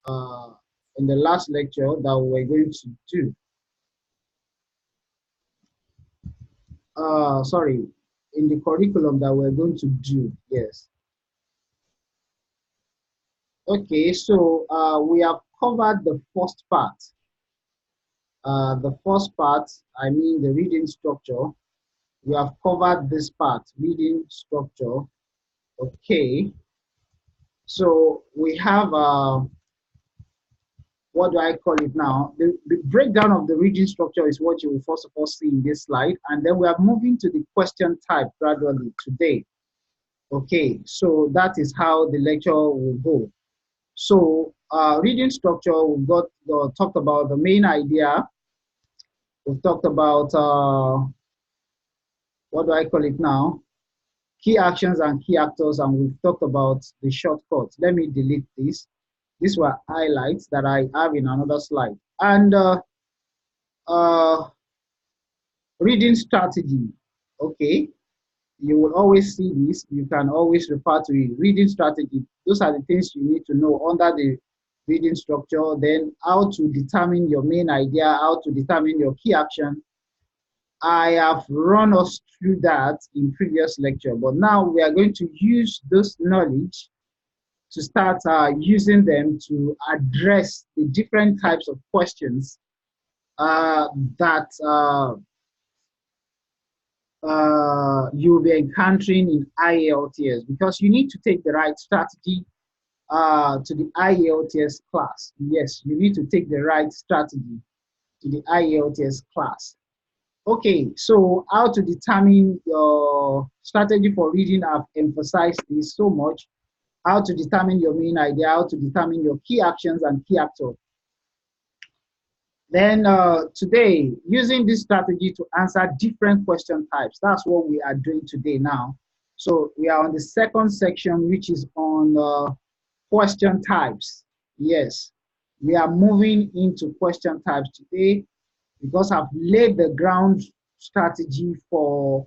uh, in the last lecture that we're going to do. Sorry, in the curriculum that we're going to do. Yes. Okay, so we have covered the first part. The first part, I mean the reading structure. We have covered this part, reading structure. Okay, so we have what do I call it now? The breakdown of the reading structure is what you will first of all see in this slide, and then we are moving to the question type gradually today. Okay, so that is how the lecture will go. So reading structure, we've got talked about the main idea. We've talked about what do I call it now? Key actions and key actors, and we've talked about the shortcuts. Let me delete this. These were highlights that I have in another slide. And reading strategy. Okay, you will always see this. You can always refer to it. Reading strategy. Those are the things you need to know under the reading structure. Then how to determine your main idea, how to determine your key action. I have run us through that in previous lecture, but now we are going to use this knowledge to start using them to address the different types of questions that you'll be encountering in IELTS, because you need to take the right strategy to the IELTS class. Yes, you need to take the right strategy to the IELTS class. Okay, so how to determine your strategy for reading, I've emphasized this so much. How to determine your main idea, how to determine your key actions and key actors. Then today, using this strategy to answer different question types, that's what we are doing today now. So we are on the second section, which is on question types. Yes, we are moving into question types today because I've laid the ground strategy for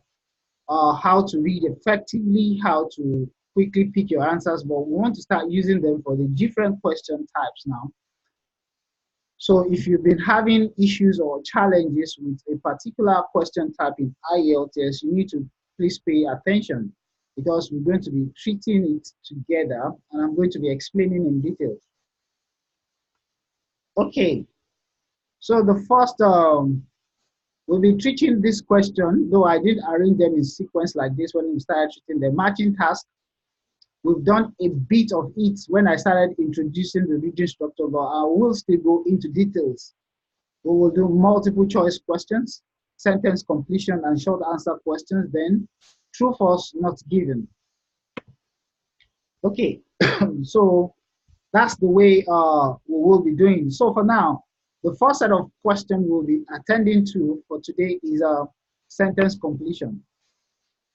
how to read effectively, how to quickly pick your answers, but we want to start using them for the different question types now. So if you've been having issues or challenges with a particular question type in IELTS, you need to please pay attention, because we're going to be treating it together and I'm going to be explaining in detail. Okay, so the first, we'll be treating this question, though I did arrange them in sequence like this when we started treating the matching task. We've done a bit of it when I started introducing the reading structure, but I will still go into details. We will do multiple choice questions, sentence completion, and short answer questions, then true, false, not given. Okay, so that's the way we will be doing. So for now, the first set of questions we'll be attending to for today is sentence completion.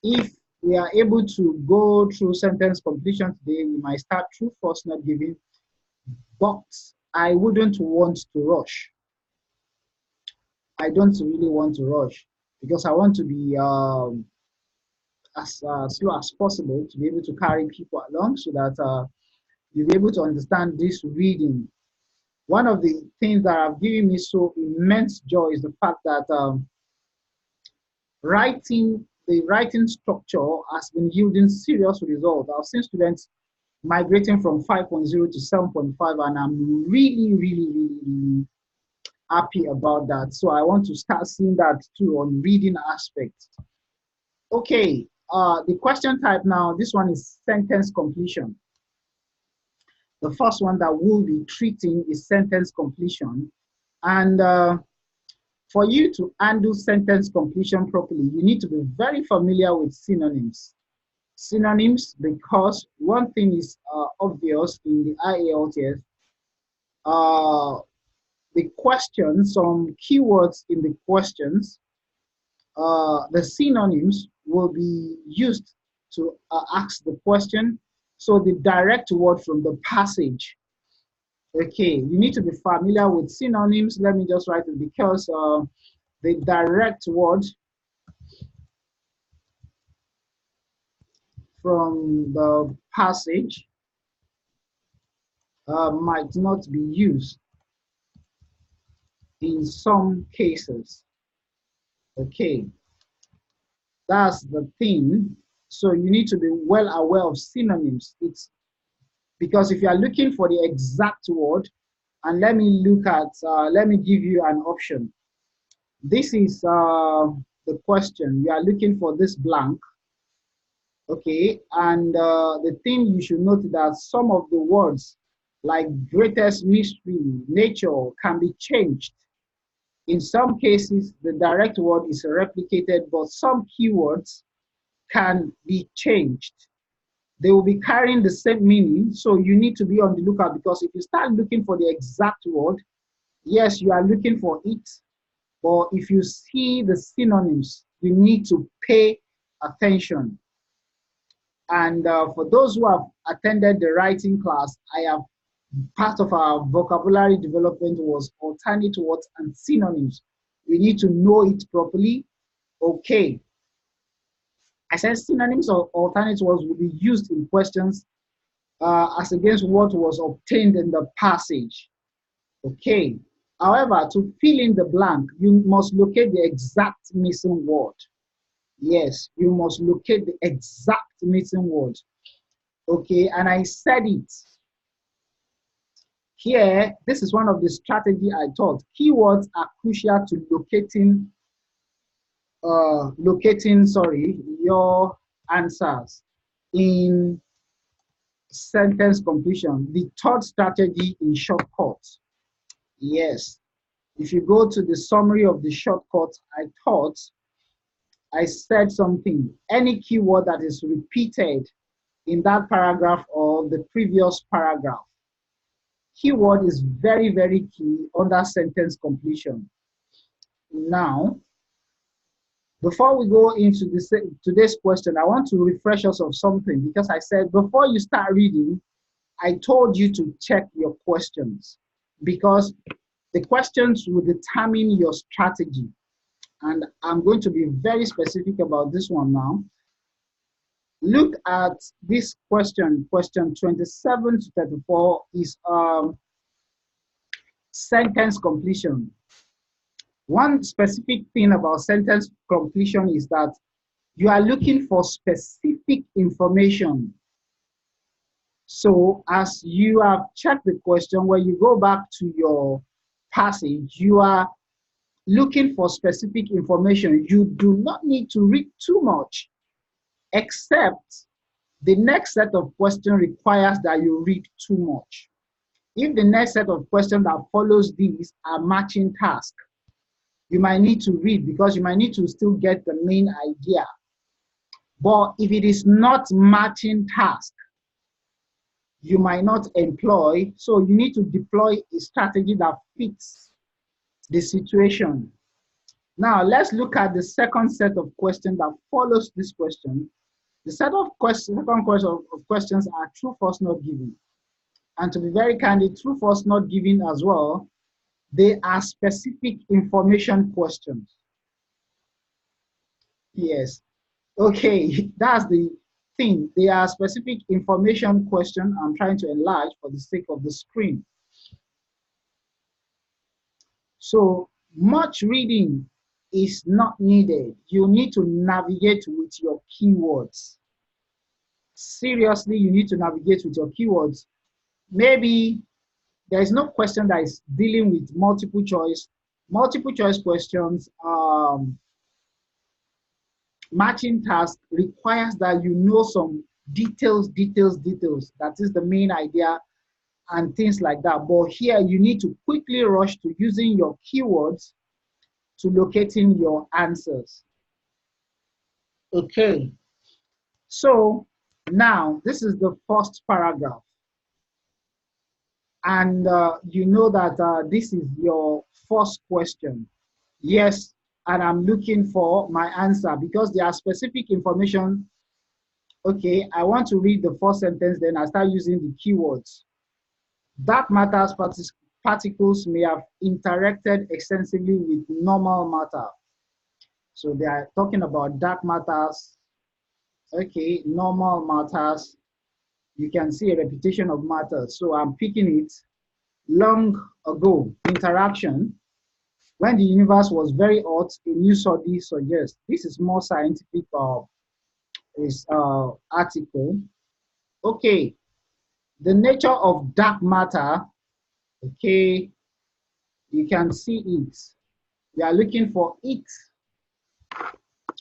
If we are able to go through sentence completion today, we might start true, false, not given, but I wouldn't want to rush. I don't really want to rush because I want to be as slow as possible to be able to carry people along so that you'll be able to understand this reading. One of the things that have given me so immense joy is the fact that the writing structure has been yielding serious results. I've seen students migrating from 5.0 to 7.5, and I'm really happy about that. So I want to start seeing that too on reading aspects. Okay, the question type now, this one is sentence completion. The first one that we'll be treating is sentence completion. And for you to handle sentence completion properly, you need to be very familiar with synonyms. Synonyms, because one thing is obvious in the IELTS, the questions, some keywords in the questions, the synonyms will be used to ask the question. So the direct word from the passage. Okay, you need to be familiar with synonyms. Let me just write it, because the direct word from the passage might not be used in some cases. Okay, that's the thing. So you need to be well aware of synonyms. It's because if you are looking for the exact word, and let me give you an option. This is the question. You are looking for this blank, okay? And the thing you should note that some of the words, like greatest mystery, nature, can be changed. In some cases, the direct word is replicated, but some keywords can be changed. They will be carrying the same meaning, so you need to be on the lookout, because if you start looking for the exact word, yes, you are looking for it, but if you see the synonyms, you need to pay attention. And for those who have attended the writing class, part of our vocabulary development was alternate words and synonyms. We need to know it properly. Okay. I said synonyms or alternate words will be used in questions as against what was obtained in the passage. Okay. However, to fill in the blank, you must locate the exact missing word. Yes, you must locate the exact missing word. Okay, and I said it. Here, this is one of the strategy I taught. Keywords are crucial to locating your answers in sentence completion. The third strategy in shortcuts. Yes, if you go to the summary of the shortcuts I taught, I said something. Any keyword that is repeated in that paragraph or the previous paragraph, keyword is very, very key under sentence completion. Now, before we go into today's question, I want to refresh us of something, because I said before you start reading, I told you to check your questions, because the questions will determine your strategy. And I'm going to be very specific about this one now. Look at this question. Question 27 to 34 is sentence completion. One specific thing about sentence completion is that you are looking for specific information. So as you have checked the question, when you go back to your passage, you are looking for specific information. You do not need to read too much, except the next set of questions requires that you read too much. If the next set of questions that follows these are matching tasks, you might need to read, because you might need to still get the main idea. But if it is not matching task, you might not employ. So you need to deploy a strategy that fits the situation. Now let's look at the second set of questions that follows this question. The second question of questions are true, false, not given. And to be very candid, true, false, not given as well, they are specific information questions. Yes. Okay, that's the thing. They are specific information questions. I'm trying to enlarge for the sake of the screen. So much reading is not needed. You need to navigate with your keywords. Seriously, you need to navigate with your keywords. Maybe there is no question that is dealing with multiple choice. Multiple choice questions, matching task requires that you know some details. That is the main idea and things like that. But here you need to quickly rush to using your keywords to locating your answers. Okay, so now this is the first paragraph. And you know that this is your first question. Yes, and I'm looking for my answer because there are specific information. Okay, I want to read the first sentence, then I start using the keywords. Dark matter particles may have interacted extensively with normal matter. So they are talking about dark matters. Okay, normal matters. You can see a repetition of matter. So I'm picking it. Long ago, interaction. When the universe was very hot, a new study suggests. This is more scientific article. Okay, the nature of dark matter. Okay, you can see it. We are looking for it.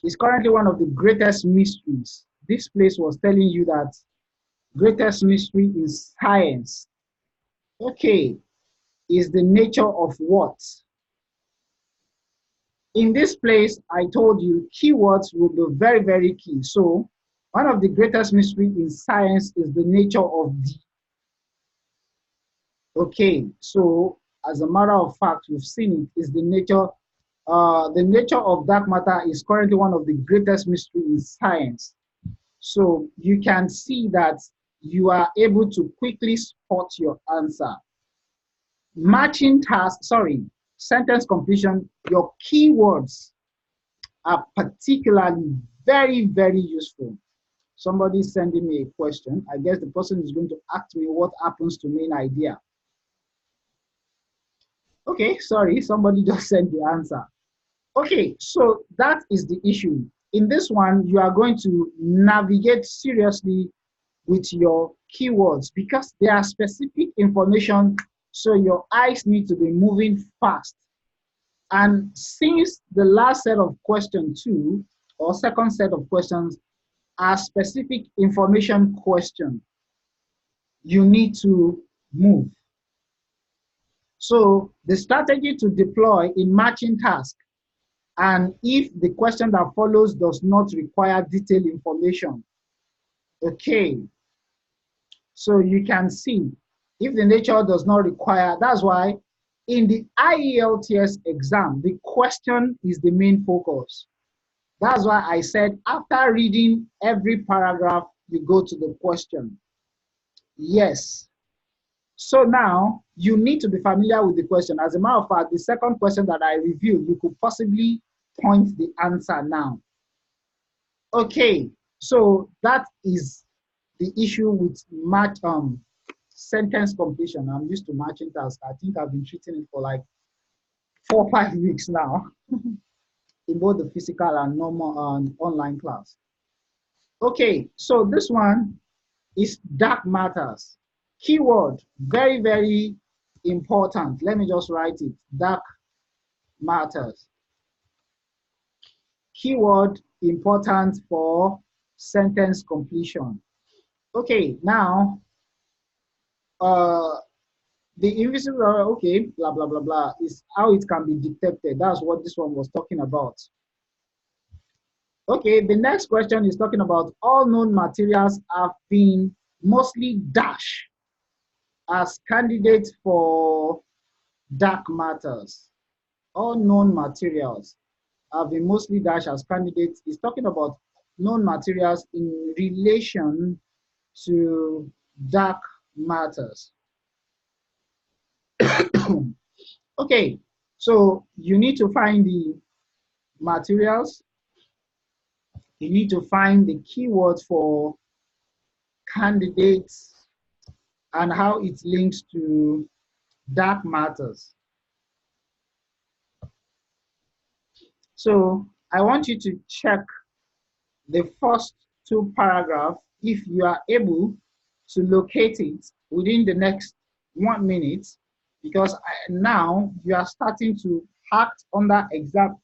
It's currently one of the greatest mysteries. This place was telling you that greatest mystery in science. Okay, is the nature of what? In this place, I told you keywords will be very, very key. So one of the greatest mystery in science is the nature of the. Okay, so as a matter of fact, we've seen it is the nature of dark matter is currently one of the greatest mystery in science. So you can see that you are able to quickly spot your answer. Matching task, sorry, sentence completion, your keywords are particularly very, very useful. Somebody is sending me a question. I guess the person is going to ask me what happens to main idea. Okay, sorry, somebody just sent the answer. Okay, so that is the issue. In this one, you are going to navigate seriously with your keywords because they are specific information, so your eyes need to be moving fast. And since the last set of questions two or second set of questions are specific information questions, you need to move. So the strategy to deploy in matching task, and if the question that follows does not require detailed information, okay, so you can see if the nature does not require, that's why in the IELTS exam, the question is the main focus. That's why I said after reading every paragraph, you go to the question. Yes. So now you need to be familiar with the question. As a matter of fact, the second question that I reviewed, you could possibly point the answer now. Okay, so that is the issue with sentence completion. I'm used to matching tasks. I think I've been treating it for like 4 or 5 weeks now in both the physical and normal online class. Okay, so this one is dark matters. Keyword, very, very important. Let me just write it, dark matters. Keyword, important for sentence completion. Okay, now, the invisible, okay, blah, blah, blah, blah, is how it can be detected. That's what this one was talking about. Okay, the next question is talking about all known materials have been mostly dashed as candidates for dark matters. All known materials have been mostly dashed as candidates. It's talking about known materials in relation to dark matters. Okay, so you need to find the materials. You need to find the keywords for candidates and how it links to dark matters. So I want you to check the first two paragraphs if you are able to locate it within the next 1 minute, because now you are starting to act under exam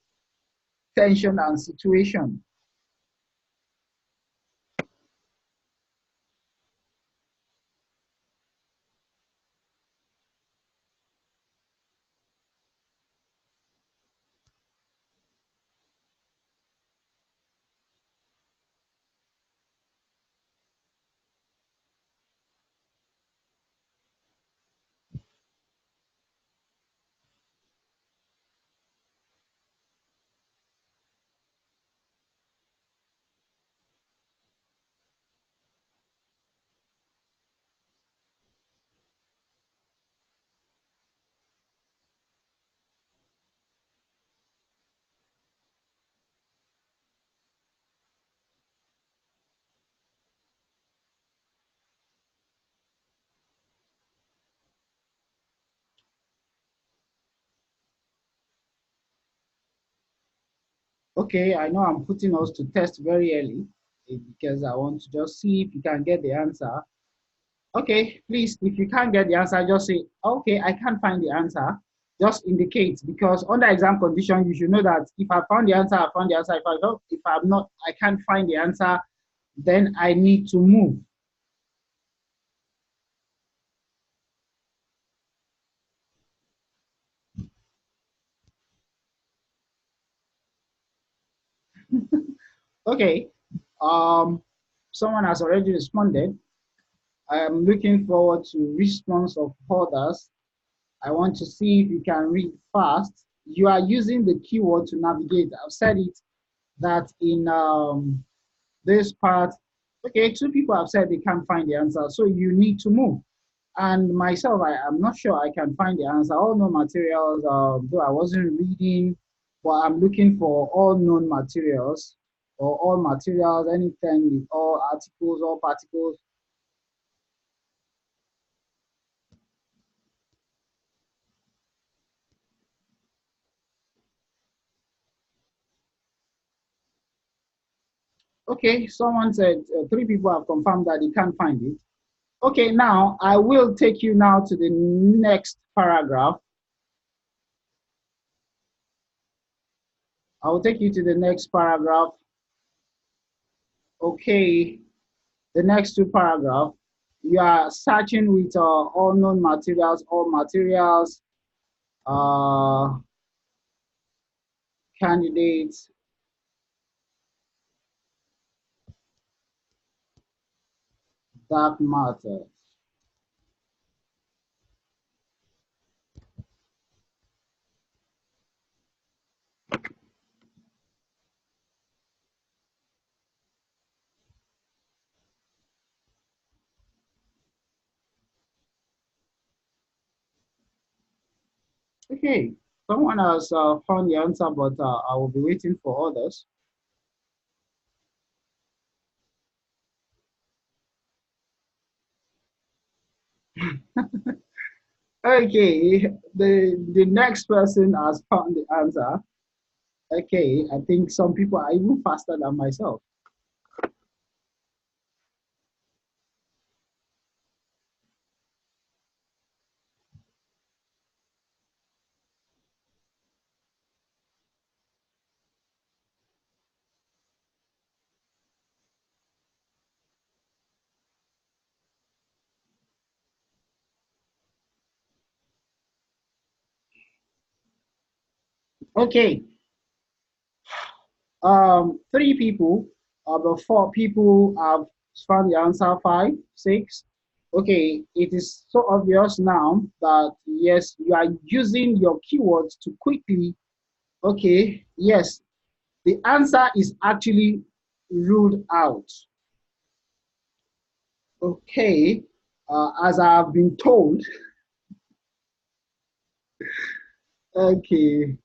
tension and situation. Okay, I know I'm putting us to test very early because I want to just see if you can get the answer. Okay, please, if you can't get the answer, just say, okay, I can't find the answer. Just indicate, because under exam condition, you should know that if I found the answer, I found the answer. If I don't, if I'm not, I can't find the answer, then I need to move. Okay, um, someone has already responded. I am looking forward to response of others. I want to see if you can read fast. You are using the keyword to navigate. I've said it that in this part, okay, two people have said they can't find the answer, so you need to move. And myself, I am not sure I can find the answer. All known materials, though I wasn't reading, but I'm looking for all known materials or all materials, anything with all articles, all particles. Okay, someone said three people have confirmed that they can't find it. Okay, now I will take you now to the next paragraph. I will take you to the next paragraph. Okay, the next two paragraphs. You are searching with all known materials, all materials, uh, candidates, dark matter. Okay, someone has found the answer, but I will be waiting for others. Okay, the next person has found the answer. Okay, I think some people are even faster than myself. Okay, three people, about four people have found the answer, five, six. Okay, it is so obvious now that yes, you are using your keywords to quickly. Okay, yes, the answer is actually ruled out. Okay, as I have been told. Okay,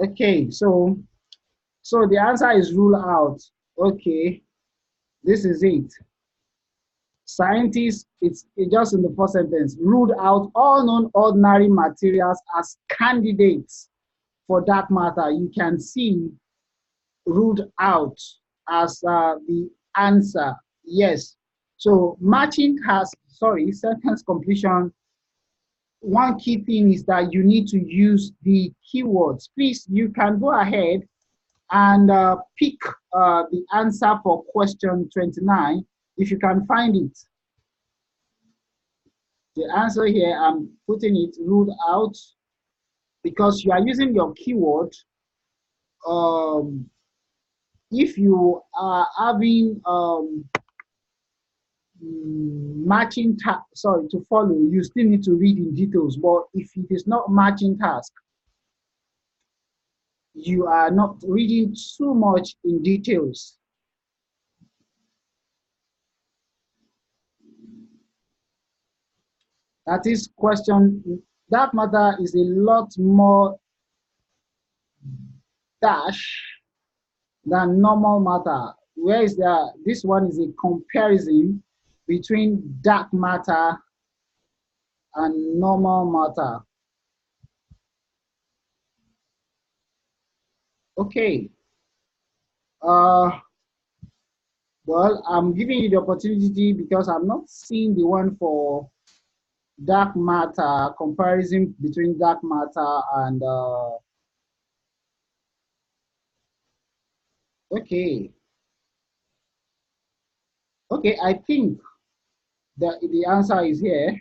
okay, so the answer is ruled out. Okay, this is it. Scientists, it's just in the first sentence, ruled out all non-ordinary materials as candidates for dark matter. You can see ruled out as the answer. Yes. So matching has, sorry, sentence completion. One key thing is that you need to use the keywords. Please, you can go ahead and pick the answer for question 29 if you can find it. The answer here, I'm putting it ruled out because you are using your keyword. Um, if you are having matching task, sorry, to follow, you still need to read in details. But if it is not matching task, you are not reading too much in details. That is question, that matter is a lot more dash than normal matter. Where is the, this one is a comparison. between dark matter and normal matter. Okay. Well, I'm giving you the opportunity because I'm not seeing the one for dark matter, comparison between dark matter and okay. Okay, I think that the answer is here.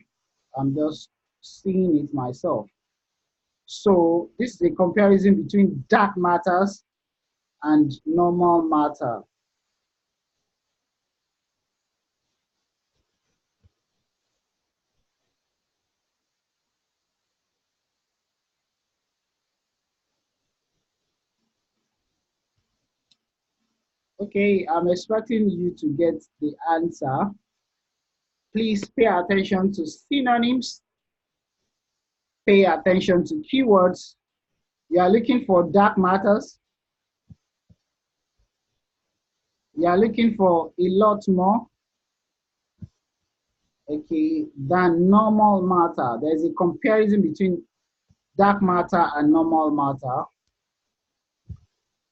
I'm just seeing it myself. So this is a comparison between dark matters and normal matter. Okay, I'm expecting you to get the answer. Please pay attention to synonyms, pay attention to keywords. You are looking for dark matters. You are looking for a lot more, okay, than normal matter. There's a comparison between dark matter and normal matter.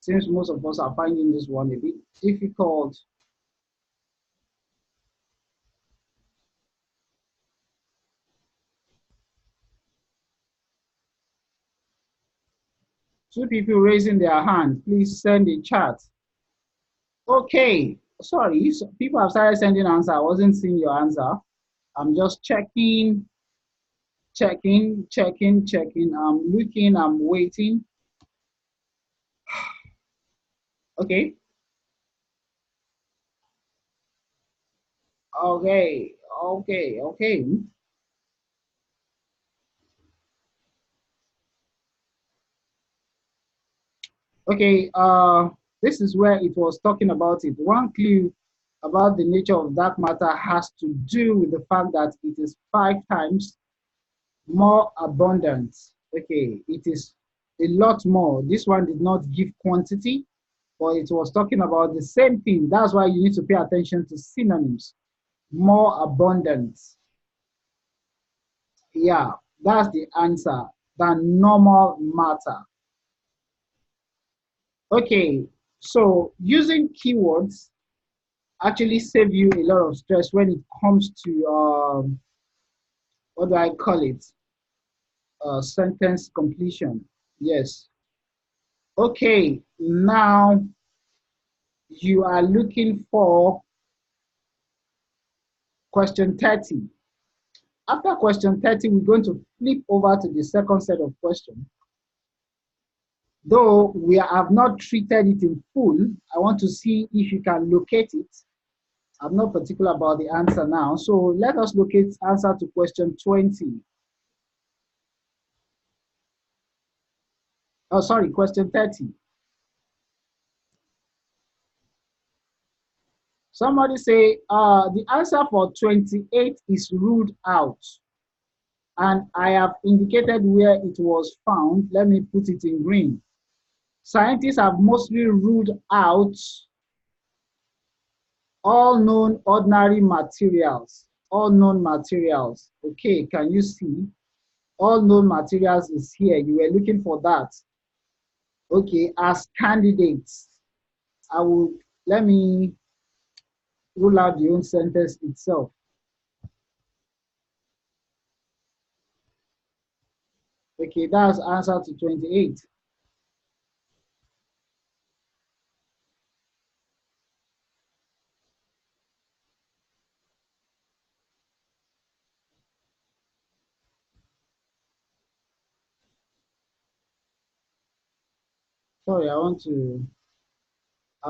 Since most of us are finding this one a bit difficult. Two people raising their hand, please send a chat. Okay, sorry, so people have started sending answer. I wasn't seeing your answer. I'm just checking, checking. I'm looking, I'm waiting. Okay, okay. Okay, this is where it was talking about it. One clue about the nature of dark matter has to do with the fact that it is 5 times more abundant. Okay, it is a lot more. This one did not give quantity, but it was talking about the same thing. That's why you need to pay attention to synonyms. More abundant. Yeah, that's the answer than normal matter. Okay, so using keywords actually save you a lot of stress when it comes to what do I call it? Sentence completion. Yes. Okay, now you are looking for question 30. After question 30, we're going to flip over to the second set of questions. Though we have not treated it in full, I want to see if you can locate it. I'm not particular about the answer now. So let us locate answer to question 20. Oh, sorry, question 30. Somebody say the answer for 28 is ruled out. And I have indicated where it was found. Let me put it in green. Scientists have mostly ruled out all known ordinary materials. All known materials. Okay, can you see? All known materials is here. You were looking for that. Okay, as candidates, I will let me rule out the own sentence itself. Okay, that's answer to 28. Sorry, I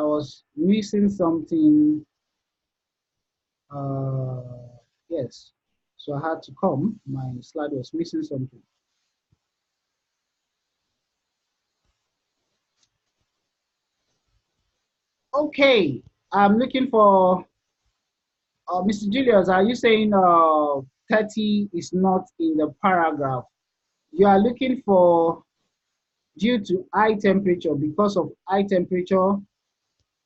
was missing something. Uh, yes, so I had to come. My slide was missing something. Okay, I'm looking for Mr. Julius. Are you saying 30 is not in the paragraph? You are looking for due to high temperature, because of high temperature,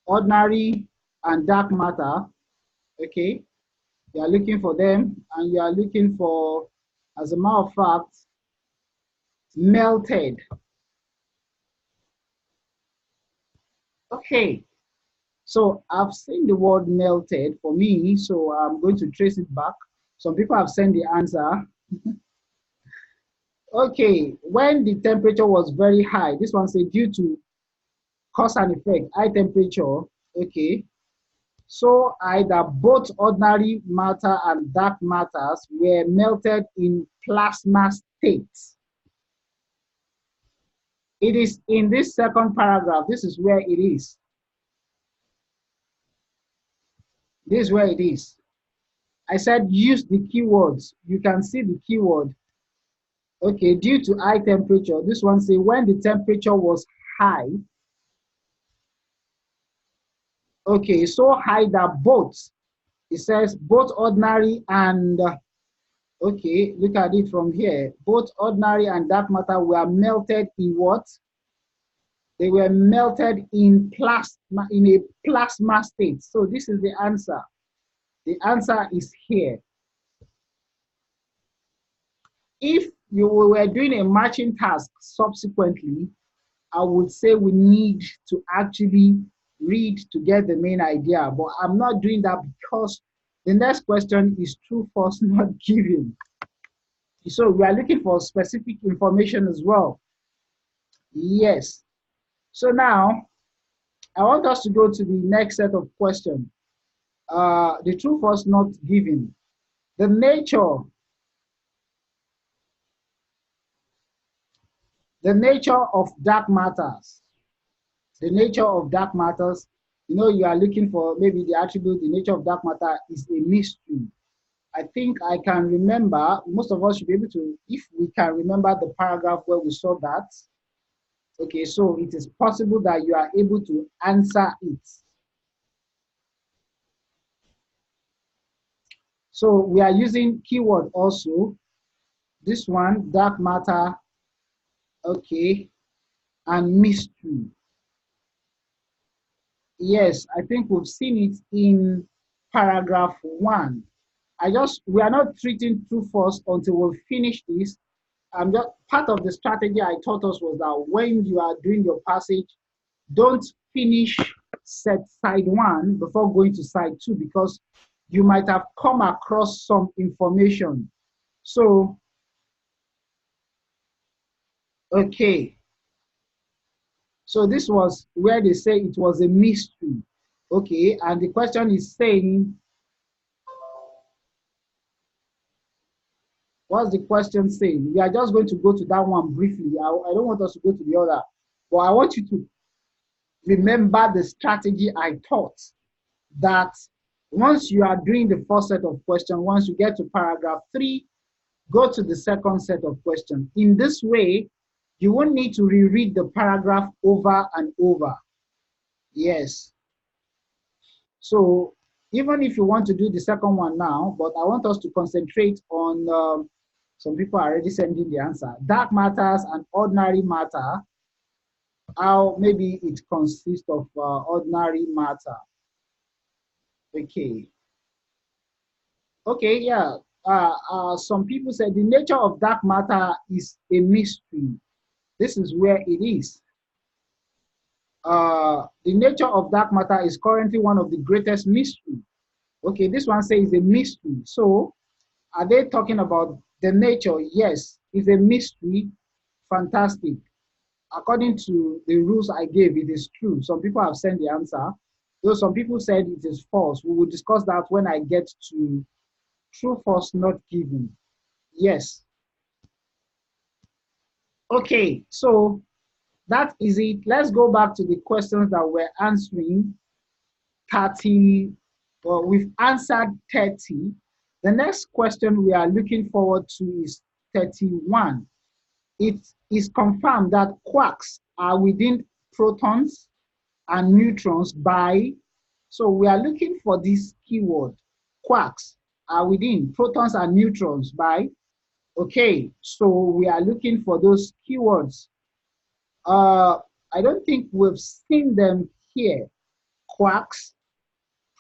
ordinary and dark matter. Okay, You are looking for them, and you are looking for, as a matter of fact, melted. Okay, so I've seen the word melted for me, so I'm going to trace it back. Some people have sent the answer. Okay, when the temperature was very high, this one said due to cause and effect, high temperature, okay, so either both ordinary matter and dark matters were melted in plasma states. It is in this second paragraph. This is where it is. This is where it is. I said use the keywords. You can see the keyword. Okay, due to high temperature. This one say when the temperature was high. Okay, so high that both. It says both ordinary and okay, look at it from here. Both ordinary and dark matter were melted in what? They were melted in plasma, in a plasma state. So this is the answer. The answer is here. If you were doing a matching task subsequently, I would say we need to actually read to get the main idea, but I'm not doing that because the next question is true, false, not given. So we are looking for specific information as well. Yes. So now I want us to go to the next set of questions. The true, false, not given. The nature of dark matters. The nature of dark matters, you know, you are looking for maybe the attribute, the nature of dark matter is a mystery. I think I can remember, most of us should be able to, if we can remember the paragraph where we saw that. Okay, so it is possible that you are able to answer it. So we are using keyword also. This one, dark matter, okay, and mystery. Yes, I think we've seen it in paragraph 1. We are not treating true false until we finish this. Just part of the strategy I taught us was that when you are doing your passage, don't finish side 1 before going to side 2 because you might have come across some information. So, okay. So this was where they say it was a mystery. Okay, and the question is saying, what's the question saying? We are just going to go to that one briefly. I don't want us to go to the other, but I want you to remember the strategy I taught, that once you are doing the first set of questions, once you get to paragraph 3, go to the second set of questions. In this way, you won't need to reread the paragraph over and over. Yes. So even if you want to do the second one now, but I want us to concentrate on, some people are already sending the answer. Dark matters and ordinary matter, how maybe it consists of ordinary matter. Okay. Okay, yeah. Some people say the nature of dark matter is a mystery. This is where it is. The nature of dark matter is currently one of the greatest mysteries. Okay, this one says a mystery. So, are they talking about the nature? Yes, it's a mystery. Fantastic. According to the rules I gave, it is true. Some people have sent the answer, though some people said it is false. We will discuss that when I get to true, false, not given. Yes. Okay, so that is it. Let's go back to the questions that we're answering. 30, well, we've answered 30. The next question we are looking forward to is 31. It is confirmed that quarks are within protons and neutrons by, so we are looking for this keyword. Quarks are within protons and neutrons by, okay, so we are looking for those keywords. I don't think we've seen them here. Quarks,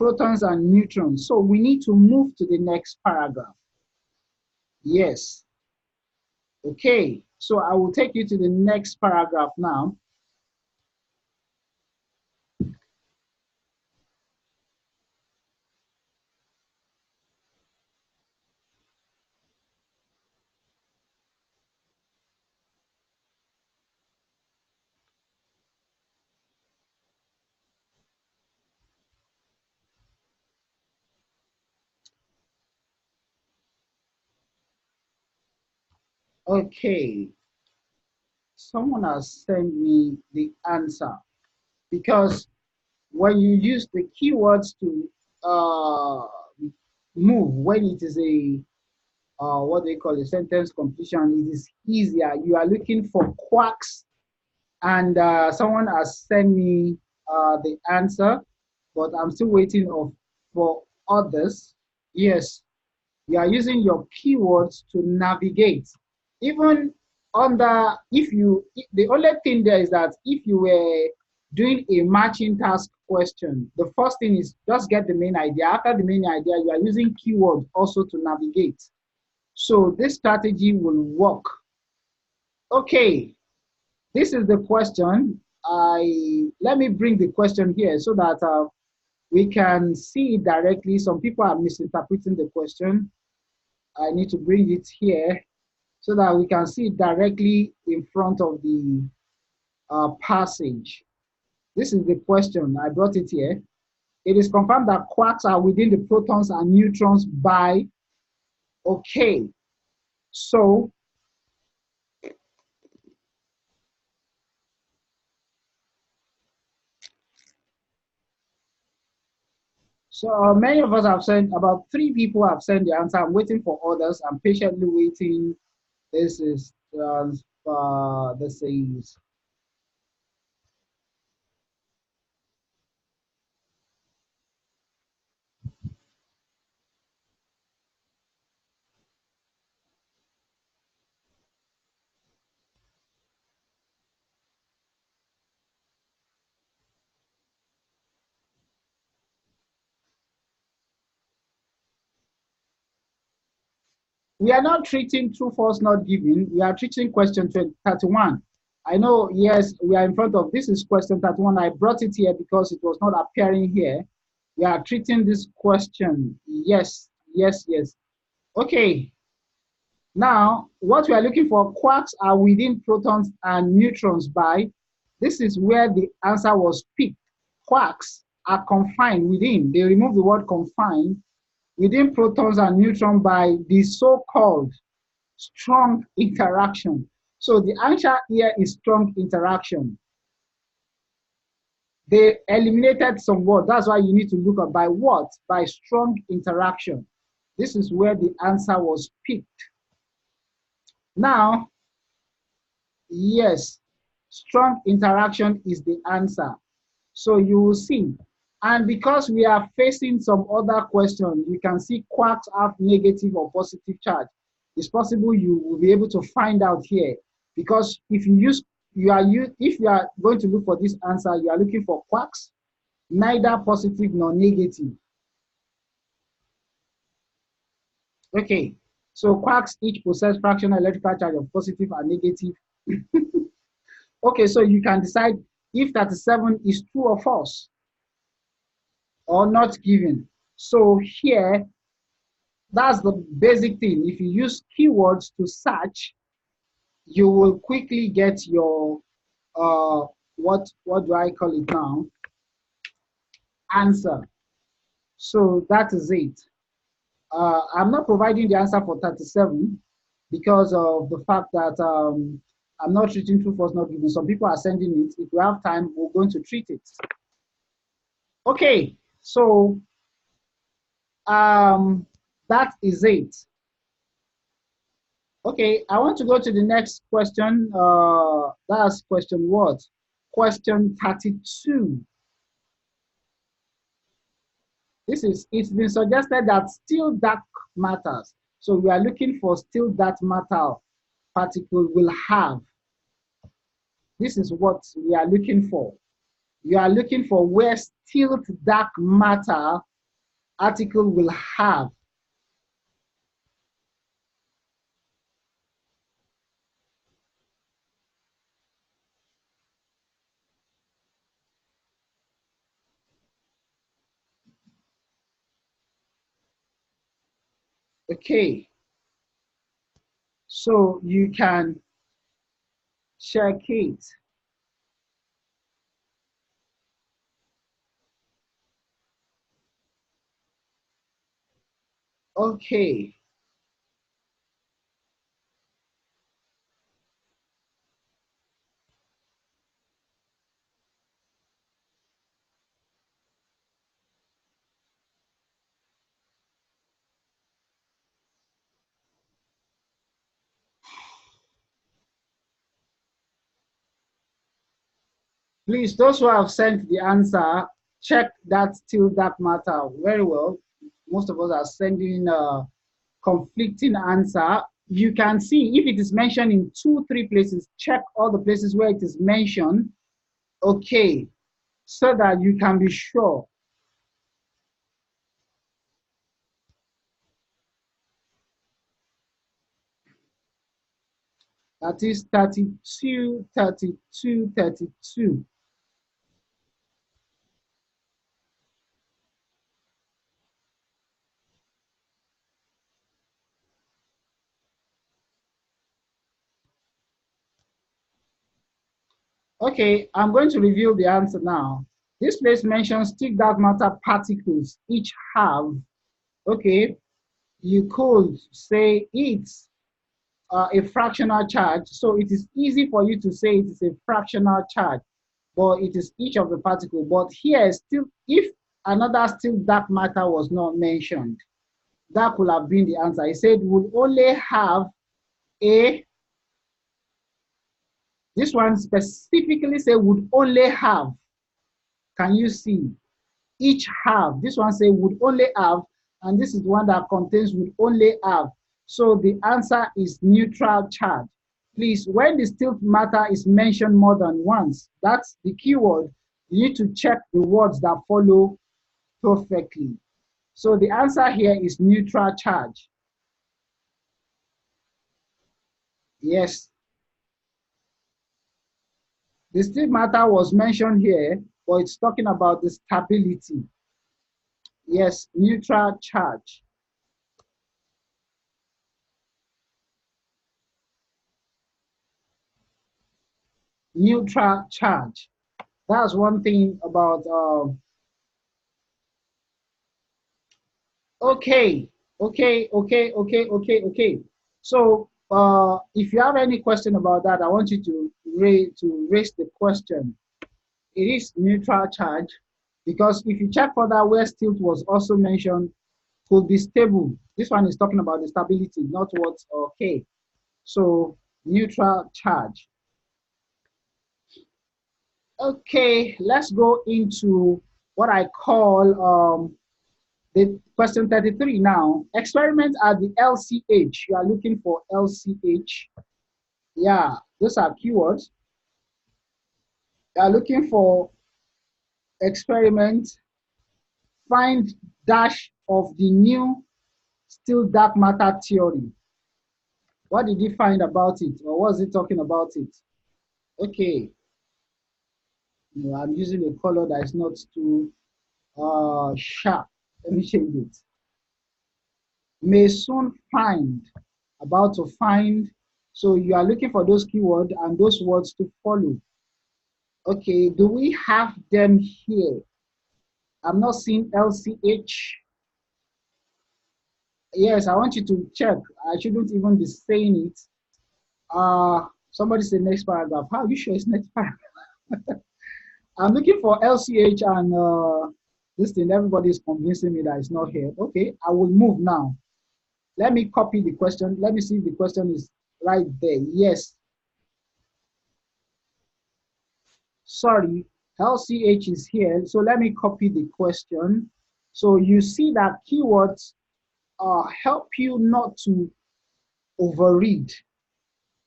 protons and neutrons. So we need to move to the next paragraph. Yes. Okay, so I will take you to the next paragraph now. Okay, someone has sent me the answer because when you use the keywords to uh, move, when it is a what they call a sentence completion, it is easier. You are looking for quarks, and someone has sent me the answer, but I'm still waiting for others. Yes, you are using your keywords to navigate. Even under, the only thing there is that if you were doing a matching task question, the first thing is just get the main idea. After the main idea, you are using keywords also to navigate. So this strategy will work. Okay, this is the question. Let me bring the question here so that we can see it directly. Some people are misinterpreting the question. I need to bring it here so that we can see it directly in front of the passage. This is the question. I brought it here. It is confirmed that quarks are within the protons and neutrons by, okay. So many of us have sent, about 3 people have sent the answer. I'm waiting for others. I'm patiently waiting. This is, this is, we are not treating true, false, not given. We are treating question 31. I know, yes, we are in front of, this is question 31. I brought it here because it was not appearing here. We are treating this question. Yes, yes, yes. Okay. Now, what we are looking for, quarks are within protons and neutrons by, this is where the answer was picked. Quarks are confined within, they remove the word confined, within protons and neutrons by the so-called strong interaction. So the answer here is strong interaction. They eliminated some words. That's why you need to look up by what? By strong interaction. This is where the answer was picked. Now, yes, strong interaction is the answer. So you will see. And because we are facing some other questions, you can see quarks have negative or positive charge. It's possible you will be able to find out here. Because if if you are going to look for this answer, you are looking for quarks, neither positive nor negative. Okay, so quarks each possess fractional electrical charge of positive and negative. Okay, so you can decide if 37 is true or false or not given. So here, that's the basic thing. If you use keywords to search, you will quickly get your, what do I call it now? Answer. So that is it. I'm not providing the answer for 37 because of the fact that I'm not treating true, false, not given. Some people are sending it. If we have time, we're going to treat it. Okay, so that is it. Okay, I want to go to the next question. That's question what? Question 32. It's been suggested that still dark matters. So we are looking for still dark matter particle will have. This is what we are looking for. You are looking for where still dark matter article will have. Okay, so you can check it. Okay. Please, those who have sent the answer, check that still dark matter very well. Most of us are sending conflicting answer. You can see if it is mentioned in 2, 3 places, check all the places where it is mentioned. Okay, so that you can be sure. That is 32, 32, 32. Okay, I'm going to reveal the answer now. This place mentions thick dark matter particles each have. Okay, you could say it's a fractional charge. So it is easy for you to say it is a fractional charge, but it is each of the particle. But here still, if another still dark matter was not mentioned, that could have been the answer. He said would only have a, this one specifically say would only have. Can you see? Each have. This one say would only have, and this is one that contains would only have. So the answer is neutral charge. Please, when the still matter is mentioned more than once, that's the keyword. You need to check the words that follow perfectly. So the answer here is neutral charge. Yes, the still matter was mentioned here, but it's talking about the stability. Yes, neutral charge. Neutral charge. That's one thing about okay, okay. So if you have any question about that, I want you to raise the question. It is neutral charge because if you check further where stilt was also mentioned, could be stable. This one is talking about the stability, not what's okay. So neutral charge. Okay, let's go into what I call the question 33 now. Experiment at the LCH. You are looking for LCH. Yeah, those are keywords. You are looking for experiment. Find dash of the new still dark matter theory. What did you find about it? Or was it talking about it? Okay. No, I'm using a color that is not too sharp. Let me change it. May soon find, about to find. So you are looking for those keywords and those words to follow. Okay, do we have them here? I'm not seeing LCH. Yes, I want you to check. I shouldn't even be saying it. Somebody said next paragraph. How are you sure it's next paragraph? I'm looking for LCH and this thing. Everybody is convincing me that it's not here. Okay, I will move now. Let me copy the question. Let me see if the question is right there. Yes. Sorry, LCH is here. So let me copy the question. So you see that keywords help you not to overread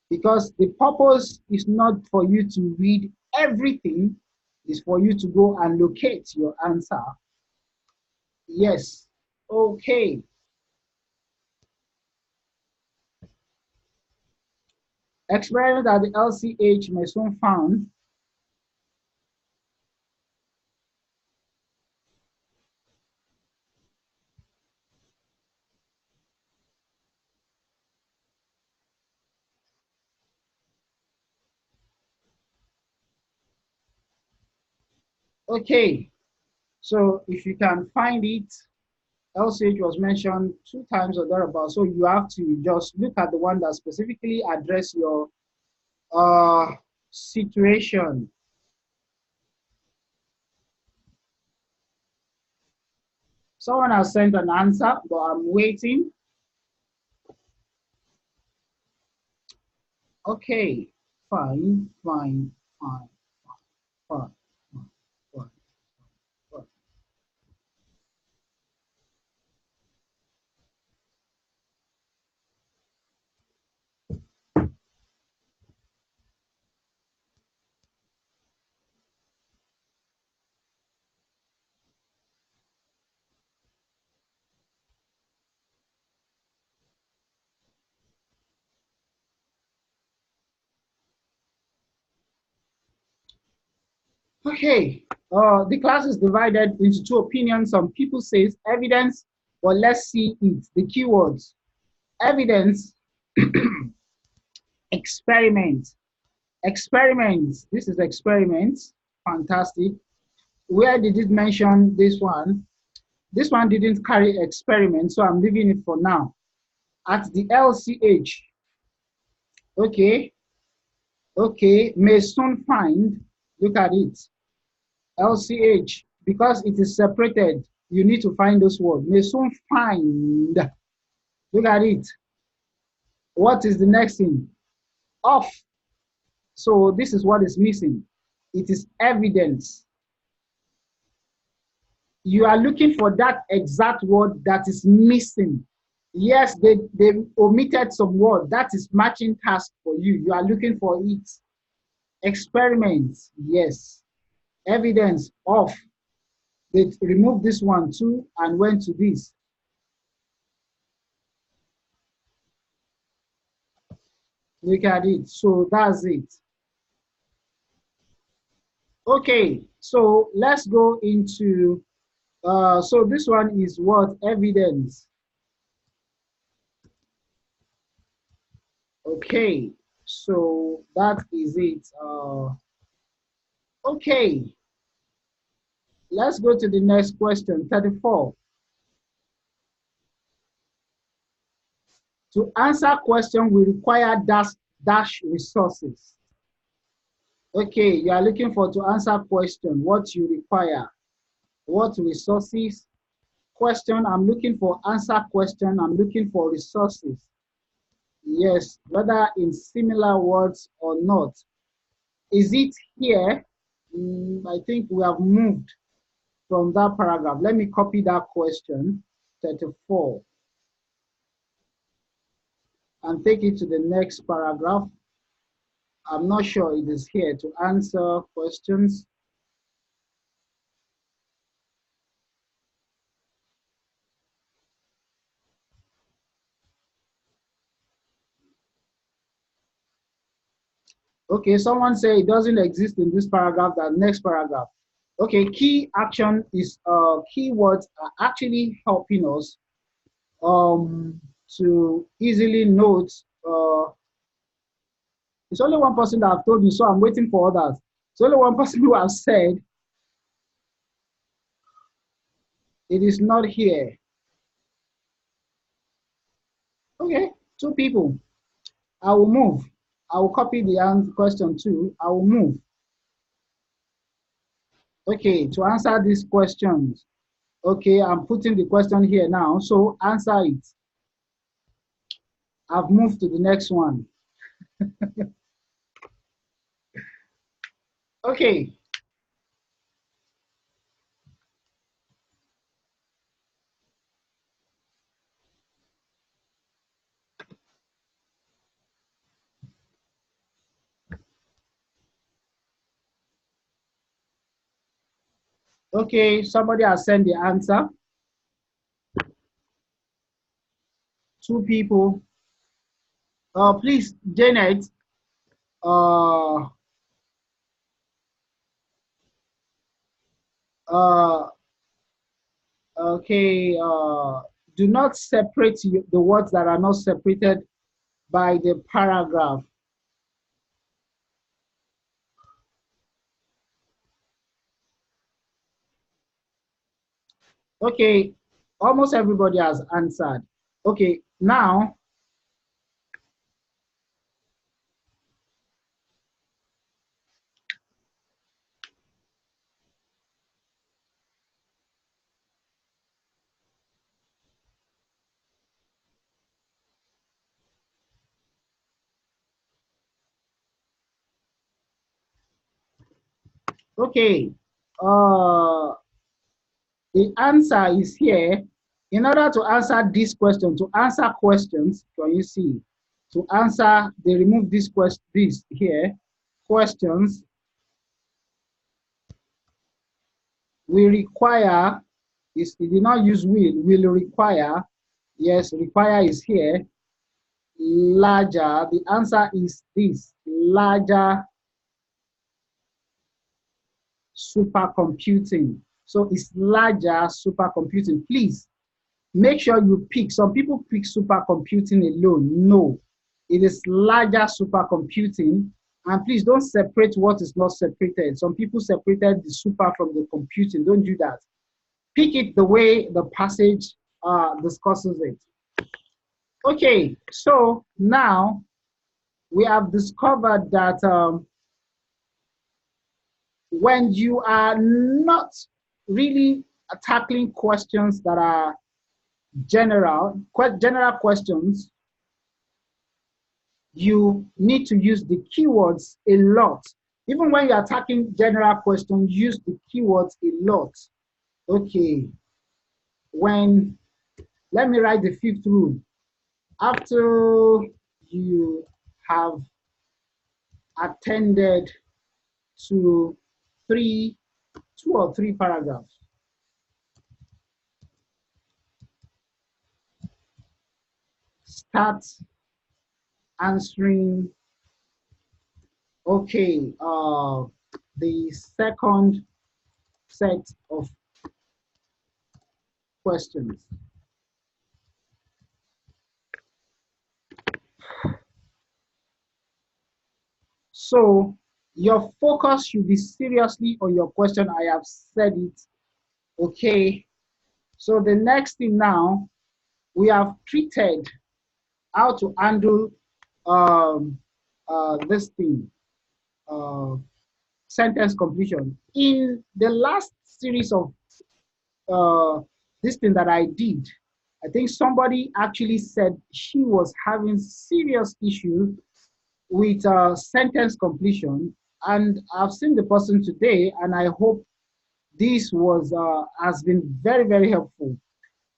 because the purpose is not for you to read everything, it's for you to go and locate your answer. Yes. Okay. Experiment that the LCH may soon found. Okay. So if you can find it, LCH was mentioned 2 times or thereabout. So you have to just look at the one that specifically address your situation. Someone has sent an answer, but I'm waiting. Okay, fine, fine, fine, fine, fine, fine, fine. Okay, the class is divided into two opinions. Some people say evidence, but let's see it. The keywords: evidence, experiment, experiments. This is experiments. Fantastic. Where did it mention this one? This one didn't carry experiment, so I'm leaving it for now. At the LCH, okay, okay, may soon find, look at it, LCH, because it is separated, you need to find those words. May soon find, look at it. What is the next thing? Off. So this is what is missing. It is evidence. You are looking for that exact word that is missing. Yes, they omitted some word. That is matching task for you. You are looking for it. Experiments, yes. Evidence, off. They removed this one too and went to this. Look at it. So that's it. Okay, so let's go into, so this one is what? Evidence. Okay, so that is it. Okay, let's go to the next question, 34. To answer question, we require dash resources. Okay, you are looking for to answer question, what you require, what resources, question, I'm looking for answer question, I'm looking for resources. Yes, whether in similar words or not. Is it here? I think we have moved from that paragraph. Let me copy that question, 34, and take it to the next paragraph. I'm not sure it is here to answer questions. Okay, someone say it doesn't exist in this paragraph, that next paragraph. Okay, key action is keywords are actually helping us to easily note. It's only one person that have told me, so I'm waiting for others. It's only one person who has said it is not here. Okay, two people. I will move. I will copy the question too. I will move. Okay, to answer these questions. Okay, I'm putting the question here now. So answer it. I've moved to the next one. Okay. Okay, somebody has sent the answer. Two people. Please, Janet. Uh, uh, okay. Do not separate the words that are not separated by the paragraph. Okay, almost everybody has answered. Okay, now, okay, the answer is here. In order to answer this question, to answer questions, can you see? To answer, they remove this question, this here, questions, we require, it did not use will require, yes, require is here, larger, the answer is this, larger supercomputing. So it's larger supercomputing. Please make sure you pick. Some people pick supercomputing alone. No, it is larger supercomputing. And please don't separate what is not separated. Some people separated the super from the computing. Don't do that. Pick it the way the passage discusses it. Okay, so now we have discovered that when you are not really tackling questions that are general questions, you need to use the keywords a lot. Even when you're attacking general questions, use the keywords a lot. Okay, let me write the fifth rule. After you have attended to two or three paragraphs, start answering. Okay, the second set of questions. So your focus should be seriously on your question. I have said it. Okay. So the next thing now, we have treated how to handle this thing, sentence completion. In the last series of this thing that I did, I think somebody actually said she was having serious issue with sentence completion, and I've seen the person today, and I hope this has been very helpful.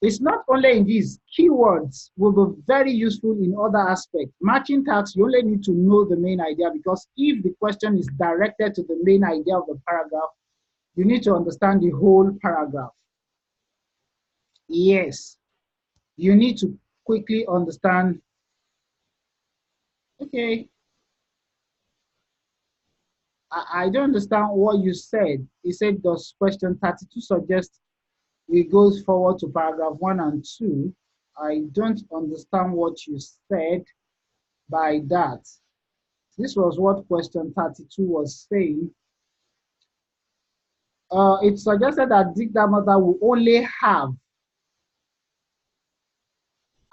It's not only in these keywords will be very useful in other aspects. Matching tags, you only need to know the main idea, because if the question is directed to the main idea of the paragraph, you need to understand the whole paragraph. Yes, you need to quickly understand. Okay, I don't understand what you said. You said, does question 32 suggest we go forward to paragraph 1 and 2? I don't understand what you said by that. This was what question 32 was saying. It suggested that Dick mother will only have,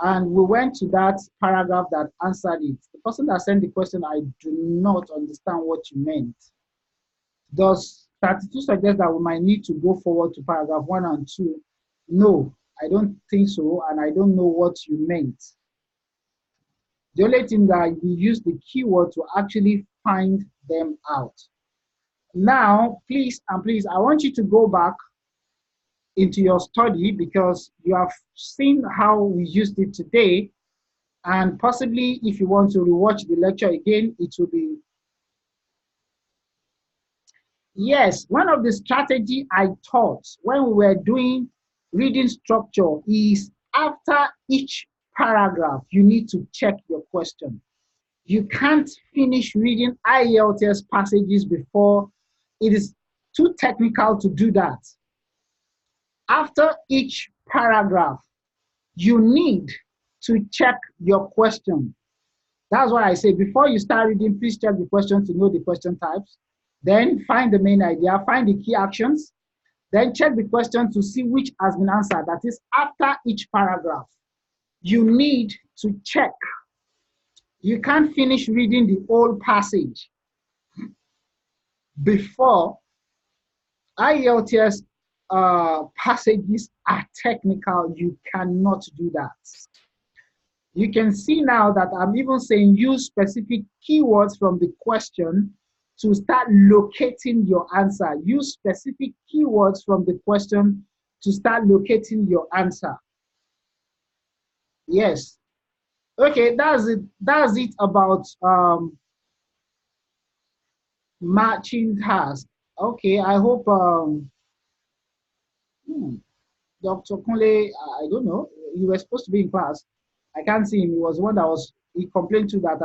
and we went to that paragraph that answered it. The person that sent the question, I do not understand what you meant. Does 32 suggest that we might need to go forward to paragraph 1 and 2? No, I don't think so, and I don't know what you meant. The only thing that we use the keyword to actually find them out. Now, please, I want you to go back into your study, because you have seen how we used it today, and possibly if you want to rewatch the lecture again, it will be. Yes, one of the strategy I taught when we were doing reading structure is after each paragraph, you need to check your question. You can't finish reading IELTS passages before. It is too technical to do that. After each paragraph, you need to check your question. That's why I say before you start reading, please check the question to know the question types. Then find the main idea, find the key actions. Then check the question to see which has been answered. That is, after each paragraph, you need to check. You can't finish reading the whole passage before. IELTS passages are technical. You cannot do that. You can see now that I'm even saying use specific keywords from the question to start locating your answer. Use specific keywords from the question to start locating your answer. Yes. Okay, that's it. That's it about matching tasks. Okay, I hope Dr. Kunle, I don't know, he was supposed to be in class. I can't see him. He was one that he complained to that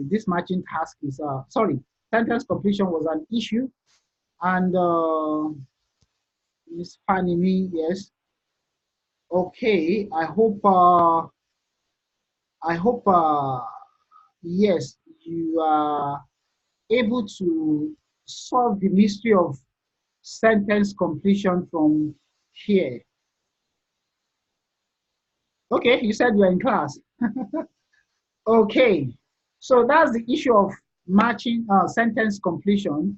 this matching task is, sorry, sentence completion was an issue. And Miss Fanny Me, yes. Okay, yes, you are able to solve the mystery of sentence completion from here. Okay, you said you're in class. Okay, so that's the issue of matching sentence completion.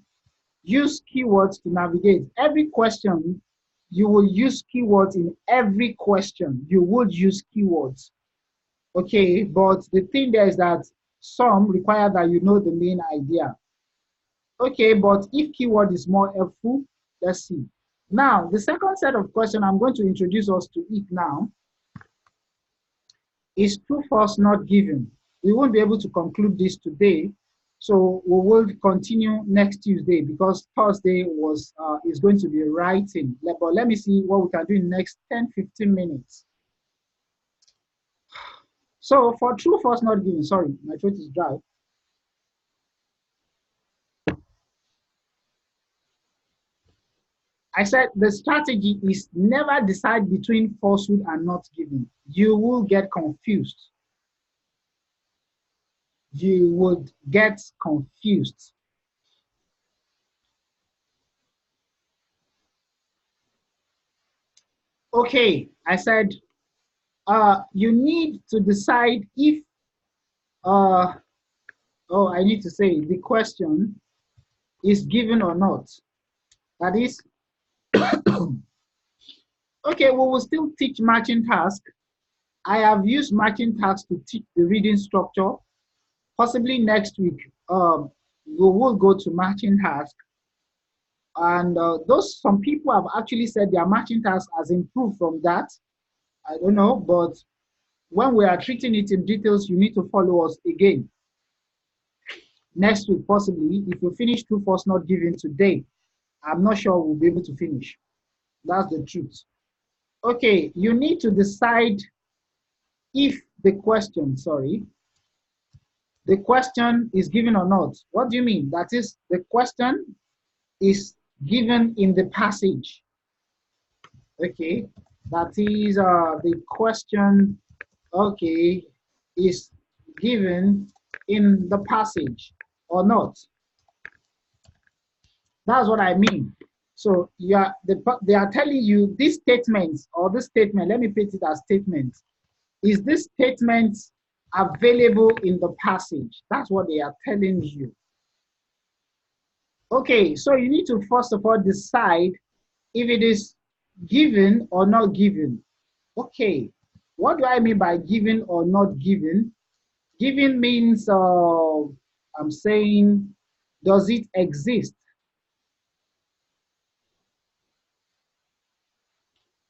Use keywords to navigate. Every question, you will use keywords in every question. You would use keywords. Okay, but the thing there is that some require that you know the main idea. Okay, but if keyword is more helpful, let's see. Now, the second set of questions I'm going to introduce us to it now is true, false, not given. We won't be able to conclude this today, so we will continue next Tuesday because Thursday is going to be writing. But let me see what we can do in the next 10-15 minutes. So for true, false, not given, sorry, my throat is dry. I said the strategy is never decide between falsehood and not given. You will get confused. You would get confused. Okay, I said you need to decide if, I need to say the question is given or not. That is, okay, we will still teach matching task. I have used matching task to teach the reading structure. Possibly next week, we will go to matching task. And some people have actually said their matching task has improved from that. I don't know, but when we are treating it in details, you need to follow us again. Next week, possibly, if we finish true, false, not given today, I'm not sure we'll be able to finish. That's the truth. Okay, you need to decide if the question is given or not. What do you mean? That is, the question is given in the passage. Okay, that is the question, okay, is given in the passage or not. That's what I mean. So they are telling you this statement or this statement, let me put it as statement. Is this statement available in the passage? That's what they are telling you. Okay, so you need to first of all decide if it is given or not given. Okay, what do I mean by given or not given? Given means I'm saying, does it exist?